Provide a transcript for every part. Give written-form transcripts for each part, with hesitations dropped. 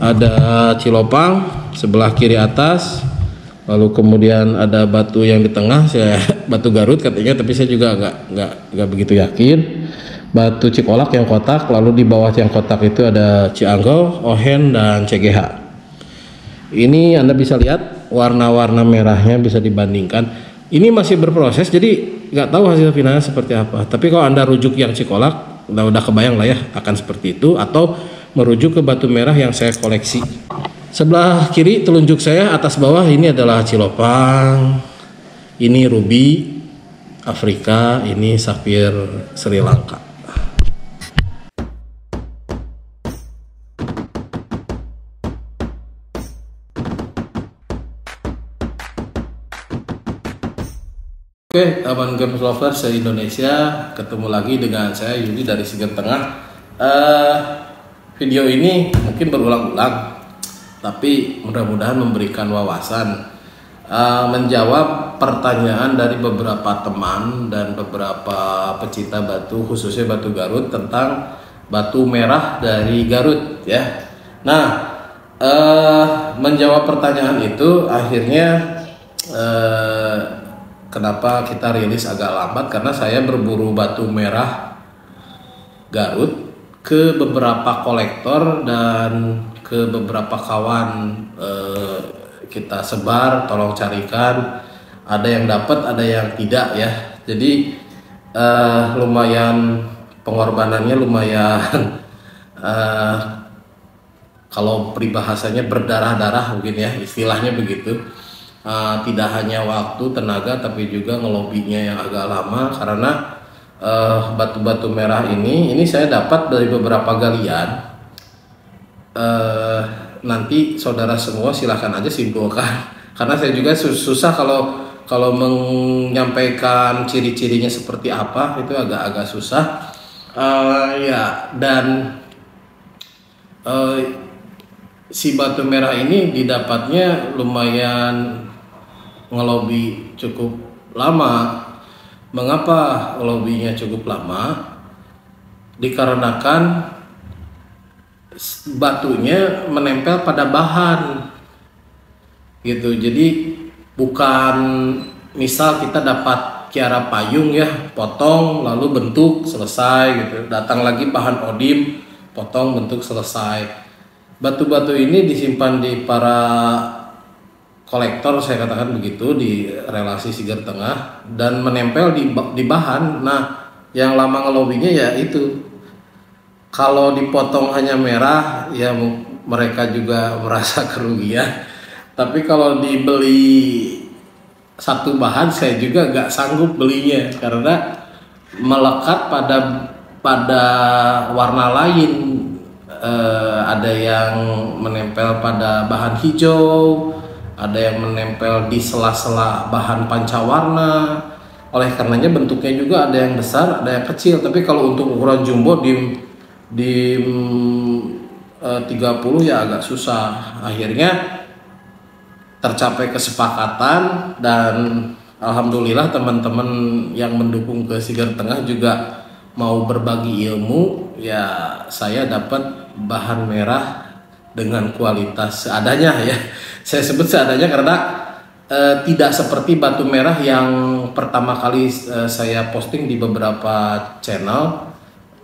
ada cilopang sebelah kiri atas, lalu kemudian ada batu yang di tengah, saya batu Garut katanya, tapi saya juga nggak begitu yakin. Batu Cikolak yang kotak, lalu di bawah yang kotak itu ada Cianggau, Ohen, dan CGH. Ini Anda bisa lihat warna-warna merahnya bisa dibandingkan. Ini masih berproses, jadi nggak tahu hasil finalnya seperti apa. Tapi kalau Anda rujuk yang Cikolak, udah kebayang lah ya akan seperti itu, atau merujuk ke batu merah yang saya koleksi. Sebelah kiri telunjuk saya atas bawah ini adalah Cilopang, ini ruby Afrika, ini safir Sri Lanka. Oke, Abang Games Lovers se-Indonesia, ketemu lagi dengan saya Yudi dari Siger Tengah. Video ini mungkin berulang-ulang, tapi mudah-mudahan memberikan wawasan, menjawab pertanyaan dari beberapa teman dan beberapa pecinta batu, khususnya batu Garut, tentang batu merah dari Garut ya. Nah, menjawab pertanyaan itu akhirnya kenapa kita rilis agak lambat, karena saya berburu batu merah Garut ke beberapa kolektor dan ke beberapa kawan, kita sebar, tolong carikan, ada yang dapat ada yang tidak ya. Jadi lumayan pengorbanannya lumayan kalau peribahasanya berdarah-darah mungkin ya, istilahnya begitu. Tidak hanya waktu, tenaga, tapi juga ngelobinya yang agak lama, karena batu-batu merah ini saya dapat dari beberapa galian. Nanti saudara semua silahkan aja simpulkan, karena saya juga susah kalau menyampaikan ciri-cirinya seperti apa, itu agak-agak susah. Ya, dan si batu merah ini didapatnya lumayan ngelobi cukup lama. Mengapa ngelobinya cukup lama? Dikarenakan batunya menempel pada bahan gitu. Jadi bukan misal kita dapat kiara payung ya, potong lalu bentuk selesai gitu, datang lagi bahan odim, potong bentuk selesai. Batu-batu ini disimpan di para kolektor, saya katakan begitu, di relasi Siger Tengah, dan menempel di bahan. Nah, yang lama ngelobinya ya itu, kalau dipotong hanya merah ya mereka juga merasa kerugian. Tapi kalau dibeli satu bahan, saya juga nggak sanggup belinya, karena melekat pada warna lain. Ada yang menempel pada bahan hijau, ada yang menempel di sela-sela bahan pancawarna. Oleh karenanya bentuknya juga ada yang besar, ada yang kecil. Tapi kalau untuk ukuran jumbo di 30 ya agak susah. Akhirnya tercapai kesepakatan, dan alhamdulillah teman-teman yang mendukung ke Siger Tengah juga mau berbagi ilmu. Ya, saya dapat bahan merah dengan kualitas seadanya ya. Saya sebut seadanya karena tidak seperti batu merah yang pertama kali saya posting di beberapa channel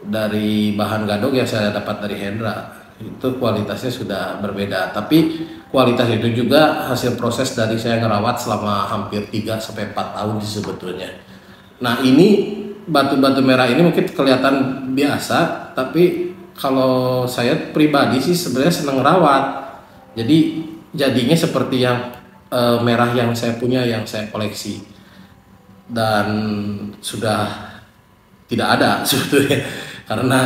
dari bahan gadok yang saya dapat dari Hendra. Itu kualitasnya sudah berbeda, tapi kualitas itu juga hasil proses dari saya ngerawat selama hampir 3-4 tahun sebetulnya. Nah, ini batu-batu merah ini mungkin kelihatan biasa, tapi kalau saya pribadi sih sebenarnya seneng rawat. Jadi jadinya seperti yang merah yang saya punya, yang saya koleksi, dan sudah tidak ada sebetulnya, karena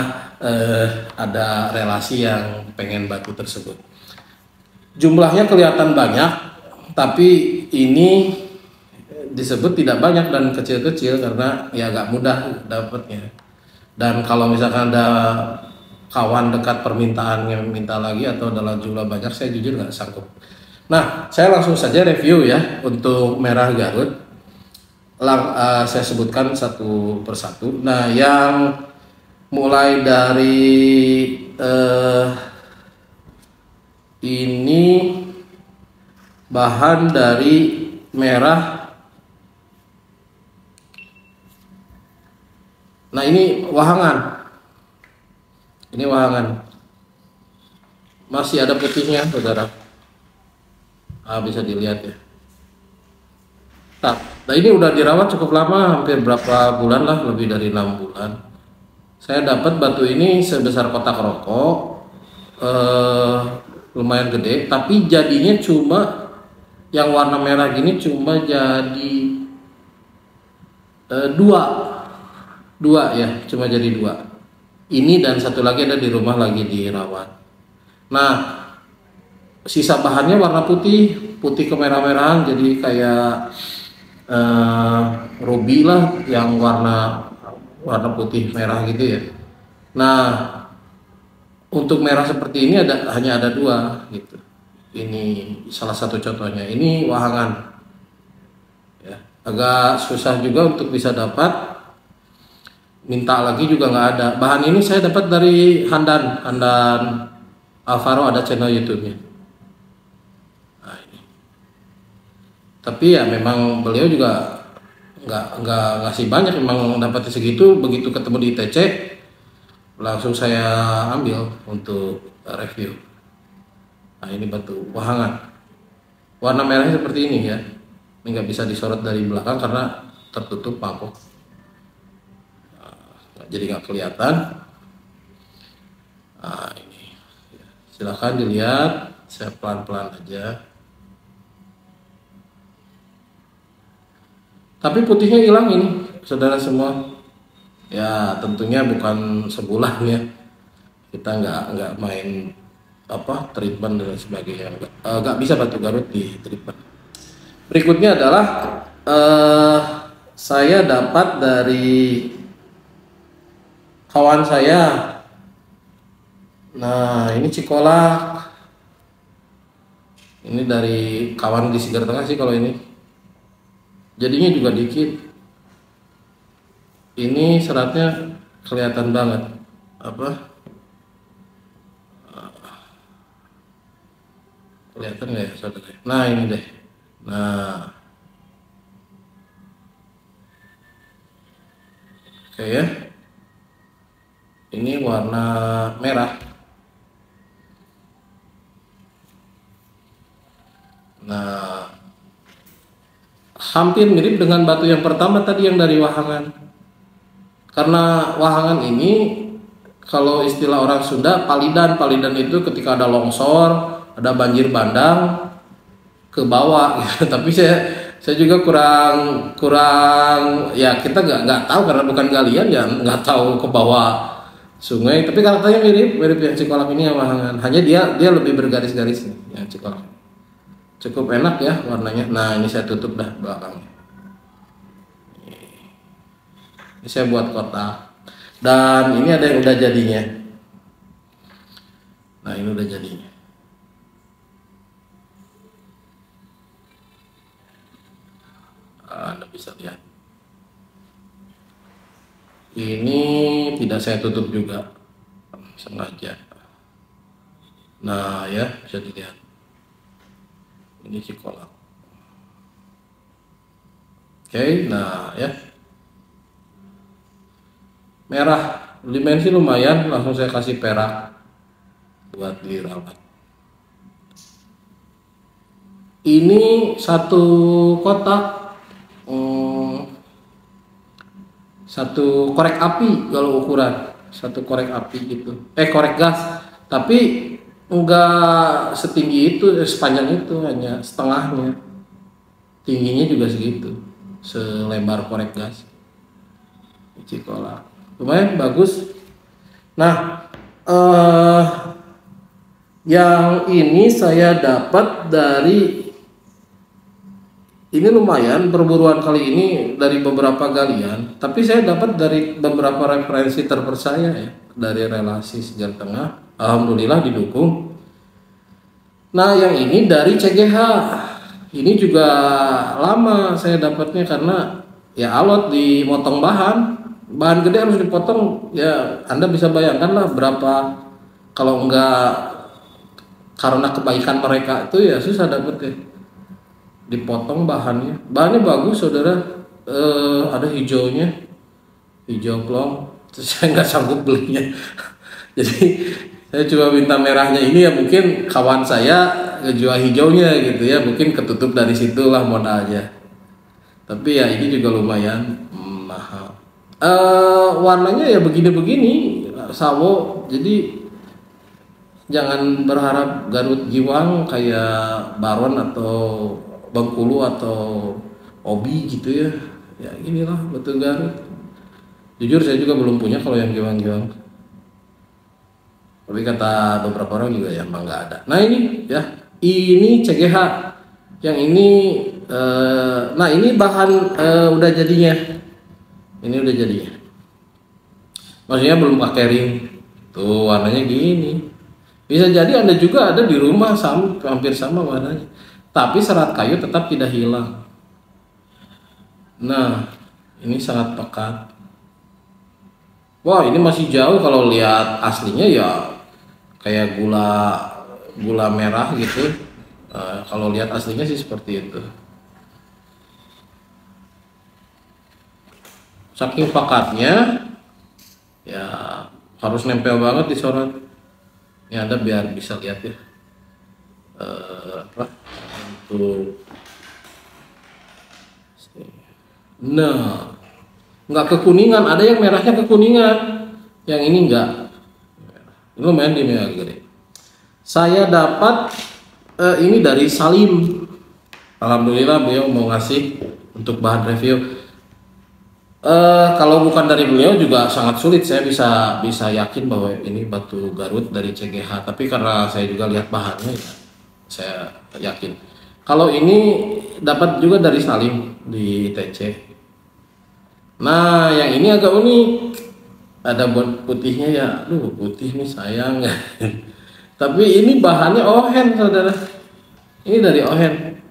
ada relasi yang pengen batu tersebut. Jumlahnya kelihatan banyak, tapi ini disebut tidak banyak dan kecil-kecil karena ya agak mudah dapatnya. Dan kalau misalkan ada kawan dekat permintaan yang minta lagi atau dalam jumlah banyak, saya jujur nggak sanggup. Nah, saya langsung saja review ya untuk merah Garut. Saya sebutkan satu persatu. Nah, yang mulai dari Ini bahan dari merah. Nah, ini wahangan. Ini wahangan. Masih ada putihnya, saudara. Bisa dilihat ya. Nah, ini udah dirawat cukup lama, hampir berapa bulan lah, lebih dari 6 bulan. Saya dapat batu ini sebesar kotak rokok, lumayan gede, tapi jadinya cuma yang warna merah gini cuma jadi dua ya, cuma jadi dua. Ini dan satu lagi ada di rumah lagi dirawat. Nah, sisa bahannya warna putih kemerah-merahan, jadi kayak ruby lah, yang warna putih merah gitu ya. Nah, untuk merah seperti ini hanya ada dua gitu. Ini salah satu contohnya. Ini wahangan. Ya, agak susah juga untuk bisa dapat. Minta lagi juga nggak ada. Bahan ini saya dapat dari Handan Alvaro, ada channel YouTube-nya. Nah, ini. Tapi ya memang beliau juga nggak ngasih banyak, memang dapat segitu. Begitu ketemu di ITC langsung saya ambil untuk review. Nah, ini batu wahangan, warna merahnya seperti ini ya. Ini nggak bisa disorot dari belakang karena tertutup mangkok, jadi nggak kelihatan. Nah, ini silahkan dilihat, saya pelan-pelan aja. Tapi putihnya hilang ini, saudara semua. Ya tentunya bukan sebulan ya. Kita nggak main treatment dan sebagainya. Nggak bisa batu Garut di treatment. Berikutnya adalah saya dapat dari kawan saya. Nah, ini cikolak. Ini dari kawan di Sigar Tengah sih kalau ini. Jadinya juga dikit. Ini seratnya kelihatan banget. Kelihatan nggak ya, saudara? Nah, ini deh. Nah, oke ya. Ini warna merah. Nah, hampir mirip dengan batu yang pertama tadi yang dari wahangan. Karena wahangan ini kalau istilah orang Sunda palidan itu ketika ada longsor, ada banjir bandang ke bawah gitu. Tapi saya juga kurang ya, kita nggak tahu karena bukan galian ya, nggak tahu ke bawah sungai. Tapi karakternya mirip yang cikolak ini yang wahangan. Hanya dia lebih bergaris-garis nih yang cikolak. Cukup enak ya warnanya. Nah, ini saya tutup dah belakangnya. Ini saya buat kotak. Dan ini ada yang udah jadinya. Nah, ini udah jadinya. Anda bisa lihat. Ini tidak saya tutup juga, sengaja. Nah ya, bisa dilihat. Ini cikolak. Oke, nah ya. Merah, dimensi lumayan, langsung saya kasih perak buat dirawat. Ini satu kotak, satu korek api kalau ukuran, satu korek api gitu. Korek gas, tapi enggak setinggi itu, sepanjang itu, hanya setengahnya. Tingginya juga segitu, selebar korek gas. Cikolak, lumayan bagus. Nah, yang ini saya dapat dari, ini lumayan perburuan kali ini dari beberapa galian, tapi saya dapat dari beberapa referensi terpercaya ya, dari relasi Sigar Tengah. Alhamdulillah didukung. Nah, yang ini dari CGH. Ini juga lama saya dapatnya karena ya alot dimotong bahan gede harus dipotong ya. Anda bisa bayangkan lah berapa, kalau enggak karena kebaikan mereka itu ya susah dapet ya. Dipotong bahannya bagus saudara, ada hijaunya, hijau plong, terus saya nggak sanggup belinya. Jadi saya coba minta merahnya ini ya, mungkin kawan saya jual hijaunya gitu ya, mungkin ketutup dari situlah modalnya. Tapi ya ini juga lumayan mahal. Warnanya ya begini-begini sawo, jadi jangan berharap Garut Giwang kayak Baron atau Bengkulu atau Obi gitu ya. Ya inilah batu Garut. Jujur saya juga belum punya kalau yang giwang-giwang. Tapi kata beberapa orang juga ya emang nggak ada. Nah ini ya, ini CGH. Yang ini, nah ini bahan udah jadinya. Ini udah jadinya. Maksudnya belum pakai ring. Tuh warnanya gini. Bisa jadi Anda juga ada di rumah hampir sama warnanya. Tapi serat kayu tetap tidak hilang. Nah, ini sangat pekat. Wah, ini masih jauh kalau lihat aslinya ya kayak gula merah gitu. Kalau lihat aslinya sih seperti itu. Saking pekatnya, ya harus nempel banget di sorot. Ini ada biar bisa lihat ya. Untuk nah, nggak kekuningan, ada yang merahnya kekuningan, yang ini enggak. Ini lumayan di merah gede. Saya dapat ini dari Salim. Alhamdulillah beliau mau ngasih untuk bahan review. Kalau bukan dari beliau juga sangat sulit saya bisa yakin bahwa ini batu Garut dari CGH. Tapi karena saya juga lihat bahannya ya, saya yakin. Kalau ini dapat juga dari Salim di TC. Nah, yang ini agak unik. Ada buat putihnya ya. Aduh, putih nih sayang. Tapi ini bahannya ohen, saudara. Ini dari ohen.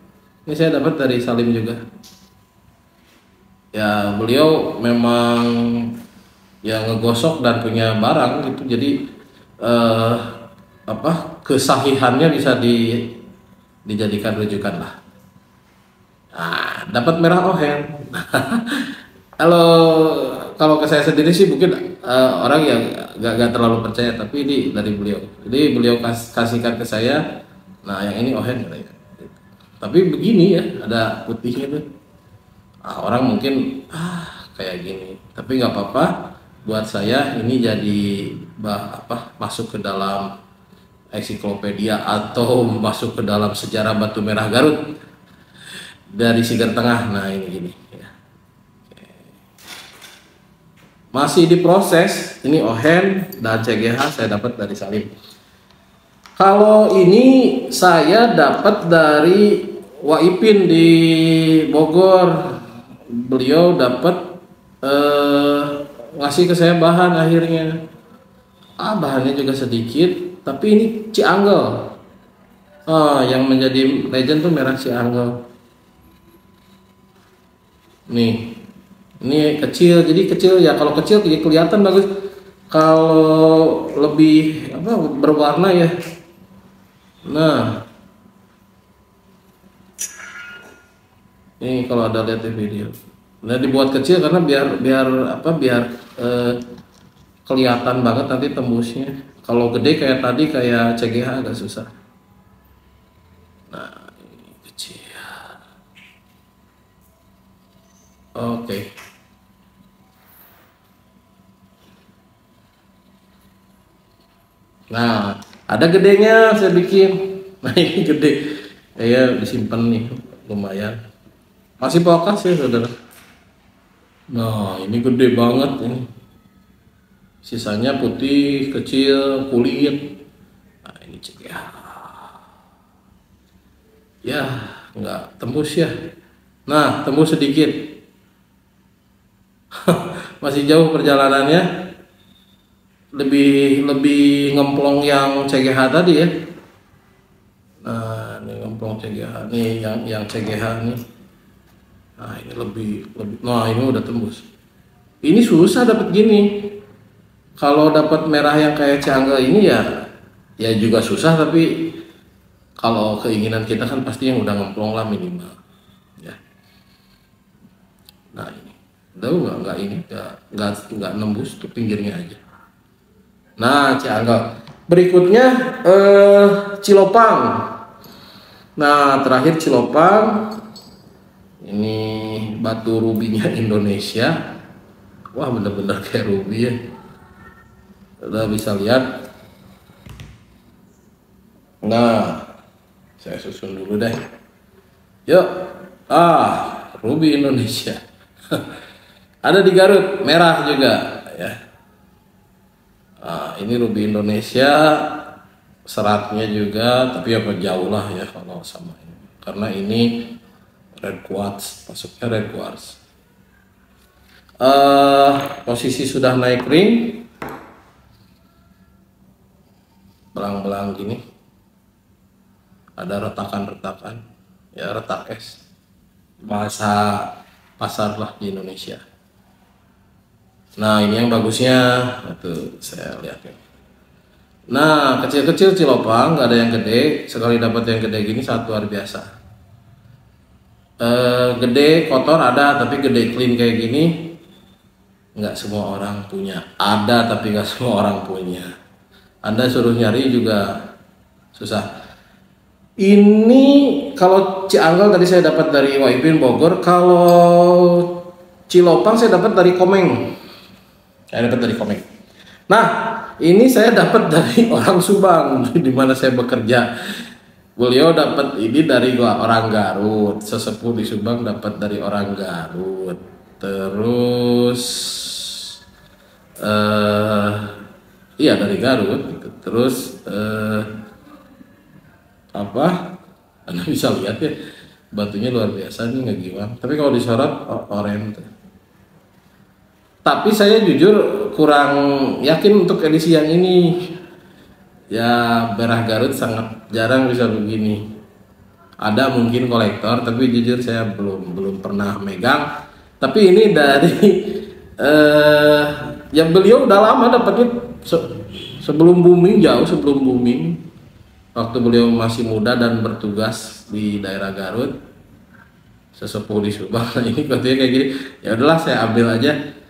Ini saya dapat dari Salim juga. Ya, beliau memang ya ngegosok dan punya barang gitu. Jadi kesahihannya bisa dijadikan rujukan lah. Nah, dapat merah ohen. Kalau ke saya sendiri sih mungkin orang yang gak terlalu percaya, tapi ini dari beliau. Jadi beliau kasihkan ke saya. Nah, yang ini ohen katanya. Tapi begini ya, ada putihnya tuh. Orang mungkin kayak gini. Tapi nggak apa-apa. Buat saya ini jadi masuk ke dalam ensiklopedia atau masuk ke dalam sejarah batu merah Garut dari Siger Tengah. Nah ini gini ya. Masih diproses. Ini ohen dan CGH saya dapat dari Salim. Kalau ini saya dapat dari Waipin di Bogor. Beliau dapat ngasih ke saya bahan akhirnya. Bahannya juga sedikit, tapi ini Cianggel. Yang menjadi legend tuh merah Cianggel. Nih, ini kecil, jadi kecil ya. Kalau kecil kelihatan bagus. Kalau lebih berwarna ya. Nah, ini kalau ada lihat di video. Nah, dibuat kecil karena biar kelihatan banget nanti tembusnya. Kalau gede kayak tadi kayak CGH agak susah. Nah, ini kecil. Oke. Nah, ada gedenya saya bikin. Nah, ini gede. Saya disimpan nih, lumayan. Masih pokas ya, saudara. Nah, ini gede banget ini. Sisanya putih, kecil, kulit. Nah, ini cek ya. Ya, nggak tembus ya. Nah, tembus sedikit. Masih jauh perjalanannya. Lebih ngemplong yang CGH tadi ya. Nah, ini ngemplong CGH nih, yang CGH nih. Nah, ini lebih. Nah, ini udah tembus. Ini susah dapat gini. Kalau dapat merah yang kayak Cianggel ini ya juga susah, tapi Kalau keinginan kita kan pasti yang udah ngemplong lah minimal, ya. Nah ini, nggak ini, nggak nembus tuh pinggirnya aja. Nah, Cianggel. Berikutnya Cilopang. Nah, terakhir Cilopang. Ini batu rubinya Indonesia. Wah, bener-bener kayak rubi ya. Udah bisa lihat. Nah, saya susun dulu deh. Yuk. Rubi Indonesia. Ada di Garut, merah juga ya. Ini rubi Indonesia, seratnya juga, tapi apa jauh lah ya kalau sama ini. Karena ini red quartz, masuknya red quartz. Posisi sudah naik ring, belang-belang gini, ada retakan-retakan, ya retak es, bahasa pasar lah di Indonesia. Nah ini yang bagusnya, itu saya lihat. Nah kecil-kecil Cilopang, nggak ada yang gede, sekali dapat yang gede gini sangat luar biasa. Gede kotor ada, tapi gede clean kayak gini nggak semua orang punya. Ada tapi nggak semua orang punya. Anda suruh nyari juga susah. Ini kalau Cianggel tadi saya dapat dari Waipin Bogor, kalau Cilopang saya dapat dari Komeng. Saya dapat dari Komeng. Nah, ini saya dapat dari orang Subang di mana saya bekerja. Beliau dapat ini dari orang Garut, sesepuh di Subang dapat dari orang Garut. Terus iya dari Garut. Terus apa? Anda bisa lihat ya, batunya luar biasa nih, nggak gimana. Tapi kalau disorot oranye. Tapi saya jujur kurang yakin untuk edisi yang ini. Ya merah Garut sangat jarang bisa begini. Ada mungkin kolektor, tapi jujur saya belum pernah megang. Tapi ini dari yang beliau udah lama dapatnya sebelum booming, jauh sebelum booming. Waktu beliau masih muda dan bertugas di daerah Garut, sesepuh di Subang. Nah, ini katanya kayak gini. Ya udahlah saya ambil aja.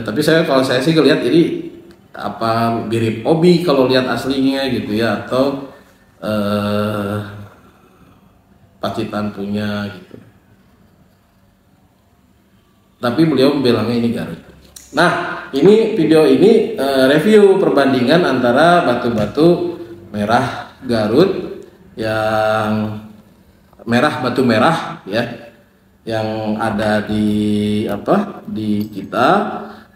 Tapi kalau saya sih ngeliat ini apa mirip obi kalau lihat aslinya gitu ya, atau Pacitan punya gitu. Tapi beliau bilangnya ini Garut. Nah ini video ini review perbandingan antara batu-batu merah Garut yang merah, batu merah ya, yang ada di kita,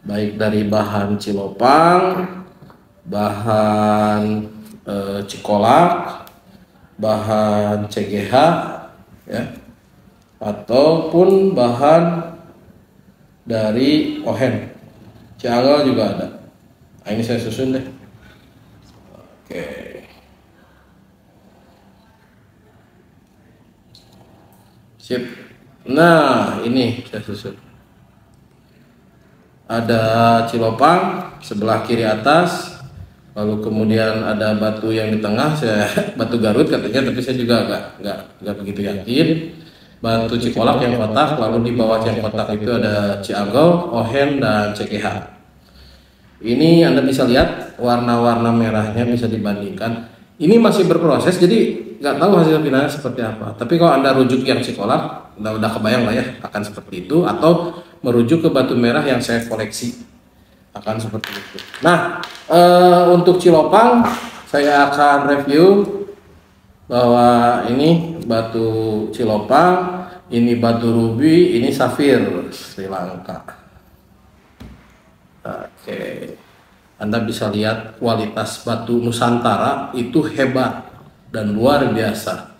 baik dari bahan Cilopang, bahan Cikolak, bahan CGH ya, ataupun bahan dari Ohen. Cianggel juga ada. Nah, ini saya susun deh. Oke. Sip. Nah, ini saya susun. Ada Cilopang sebelah kiri atas, lalu kemudian ada batu yang di tengah, batu Garut katanya, tapi saya juga nggak begitu yakin. Batu Cikolak yang kotak, lalu di bawah yang kotak itu ada Cianggel, Ohen, dan CGH. Ini Anda bisa lihat warna-warna merahnya bisa dibandingkan. Ini masih berproses, jadi nggak tahu hasil finalnya seperti apa. Tapi kalau Anda rujuk yang Cikolak, udah kebayang lah ya akan seperti itu, atau merujuk ke batu merah yang saya koleksi akan seperti itu. Nah, untuk Cilopang saya akan review bahwa ini batu Cilopang, ini batu ruby, ini safir Sri Lanka. Oke, Anda bisa lihat kualitas batu Nusantara itu hebat dan luar biasa,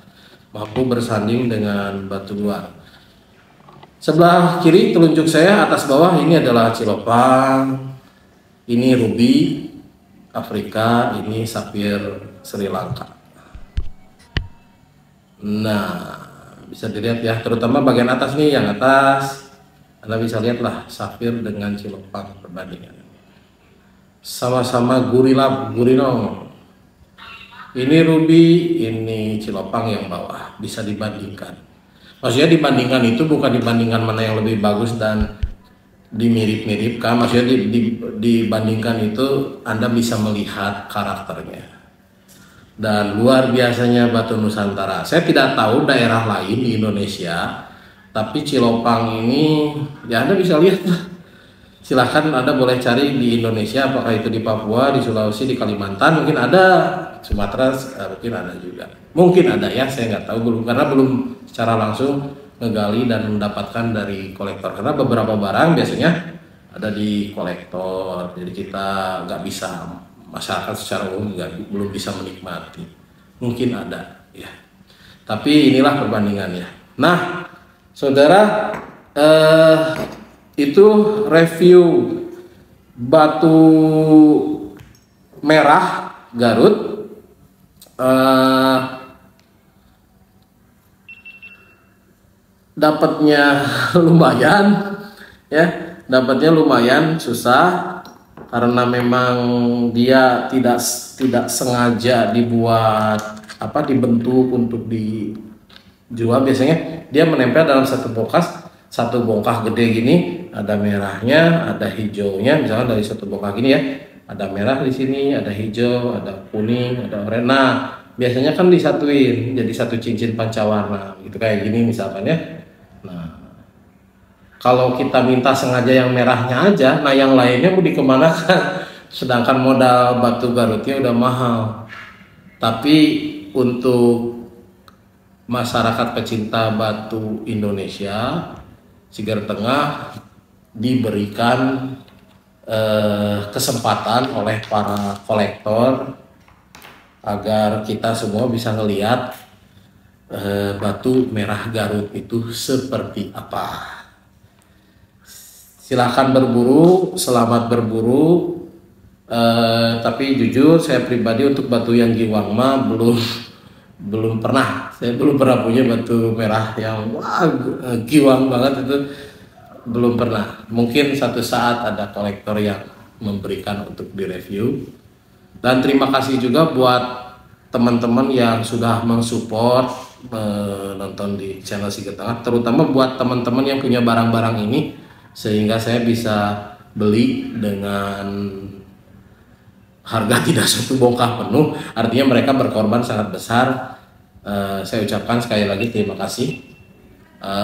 mampu bersanding dengan batu luar. Sebelah kiri telunjuk saya atas bawah ini adalah Cilopang, ini ruby Afrika, ini safir Sri Lanka. Nah, bisa dilihat ya, terutama bagian atas nih, yang atas Anda bisa lihat lah safir dengan Cilopang perbandingan. Sama-sama gurinong. Ini Ruby, ini Cilopang yang bawah, bisa dibandingkan. Maksudnya dibandingkan itu bukan dibandingkan mana yang lebih bagus dan dimirip-miripkan, maksudnya dibandingkan itu Anda bisa melihat karakternya. Dan luar biasanya batu Nusantara. Saya tidak tahu daerah lain di Indonesia, tapi Cilopang ini ya Anda bisa lihat. Silahkan Anda boleh cari di Indonesia, apakah itu di Papua, di Sulawesi, di Kalimantan, mungkin ada, Sumatera mungkin ada juga, mungkin ada ya, saya nggak tahu, belum, karena belum secara langsung ngegali dan mendapatkan dari kolektor, karena beberapa barang biasanya ada di kolektor, jadi kita nggak bisa, masyarakat secara umum belum bisa menikmati, mungkin ada ya, tapi inilah perbandingannya. Nah saudara, itu review batu merah Garut. Dapatnya lumayan ya, dapatnya lumayan susah karena memang dia tidak sengaja dibuat dibentuk untuk dijual. Biasanya dia menempel dalam satu bongkah gede gini, ada merahnya, ada hijaunya, misalnya dari satu bongkah gini ya, ada merah di sini, ada hijau, ada kuning, ada oranye. Nah, biasanya kan disatuin jadi satu cincin pancawarna gitu, kayak gini misalkan ya. Nah, kalau kita minta sengaja yang merahnya aja, nah yang lainnya mau dikemanakan? Sedangkan modal batu Garutnya udah mahal. Tapi untuk masyarakat pecinta batu Indonesia, Sigar Tengah diberikan kesempatan oleh para kolektor agar kita semua bisa ngelihat batu merah Garut itu seperti apa. Silahkan berburu, selamat berburu. Tapi jujur saya pribadi untuk batu yang Giwang belum pernah. Saya belum pernah punya batu merah yang giwang banget, itu belum pernah. Mungkin satu saat ada kolektor yang memberikan untuk direview. Dan terima kasih juga buat teman-teman yang sudah mensupport menonton di channel Sigar Tengah, terutama buat teman-teman yang punya barang-barang ini sehingga saya bisa beli dengan harga tidak satu bongkah penuh, artinya mereka berkorban sangat besar. Saya ucapkan sekali lagi terima kasih.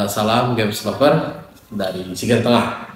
Salam Games Lover dari Sigar Tengah.